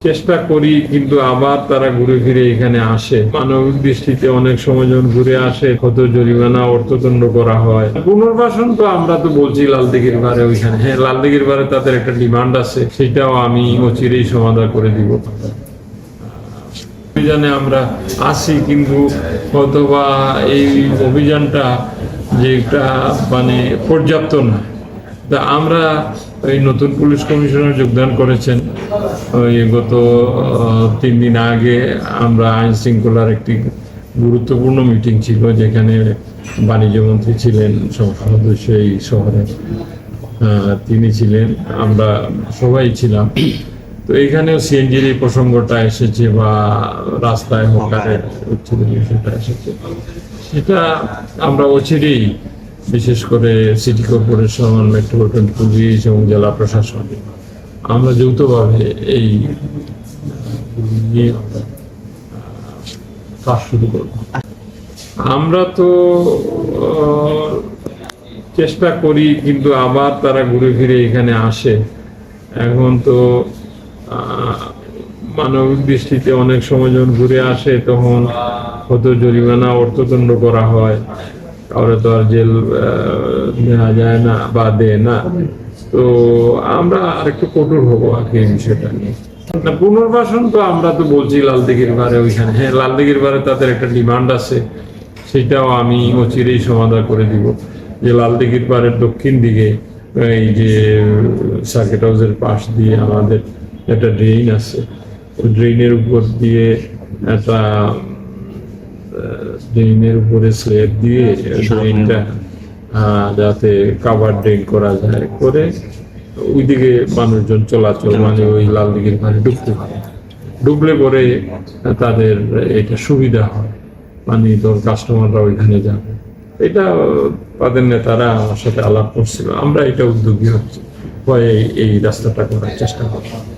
চেষ্টা করি, কিন্তু আবার তারা ঘুরে ফিরে এখানে আসে। মানবিক দৃষ্টিতে অনেক সময় যখন ঘুরে আসে কত জরিমানা অর্থদণ্ড করা হয়। পুনর্বাসন তো আমরা তো বলছি লালদিঘির বারে ওইখানে, হ্যাঁ লালদিঘির বারে তাদের একটা ডিমান্ড আছে, সেটাও আমি অচিরেই সমাধান করে দিব। অভিযানে আমরা আসি, কিন্তু হয়তোবা এই অভিযানটা যে একটা মানে পর্যাপ্ত না। তা আমরা এই নতুন পুলিশ কমিশনার যোগদান করেছেন ওই গত 3 দিন আগে। আমরা আইন শৃঙ্খলার একটি গুরুত্বপূর্ণ মিটিং ছিল, যেখানে বাণিজ্য মন্ত্রী ছিলেন, সদস্য এই শহরে তিনি ছিলেন, আমরা সবাই ছিলাম। তো এইখানেও সিএনজির এই প্রসঙ্গটা এসেছে, বা রাস্তায় হকারের বিষয়টা এসেছে। সেটা আমরা অচিরেই, বিশেষ করে সিটি কর্পোরেশন, মেট্রোপলিটন পুলিশ এবং জেলা প্রশাসন, আমরা যৌথভাবে এই নিয়ে কাজ শুরু করব। আমরা তো চেষ্টা করি, কিন্তু আবার তারা ঘুরে ফিরে এখানে আসে। এখন তো মানবিক দৃষ্টিতে অনেক সময় যখন ঘুরে আসে তখন কত জরিমানা অর্থদণ্ড করা হয়, কারো তো আর জেল নেওয়া যায় না বা দেয় না। তো আমরা আরেকটু কঠোর হবো আর কি এই বিষয়টা নিয়ে। পুনর্বাসন তো আমরা তো বলছি লালদিঘির বারে ওইখানে, হ্যাঁ লালদিঘির বারে তাদের একটা ডিমান্ড আছে, সেটাও আমি অচিরেই সমাধান করে দিব। যে লালদিঘির বারের দক্ষিণ দিকে এই যে সার্কিট হাউসের পাশ দিয়ে আমাদের একটা ড্রেন আছে, ওই ড্রেনের উপর দিয়ে একটা ড্রেনের উপরে স্ল্যাব দিয়ে ড্রেনটা যাতে কাভার ড্রেন করা যায় করে ওইদিকে মানুষজন চলাচল, মানে ওই লালদিঘির পারে ঢুকতে পারে। ঢুকলে পরে তাদের এটা সুবিধা হয়, মানে তোর কাস্টমাররা ওইখানে যাবে। এটা তাদের নেতারা আমার সাথে আলাপ করছিল, আমরা এটা উদ্যোগী হচ্ছে এই রাস্তাটা করার চেষ্টা করছি।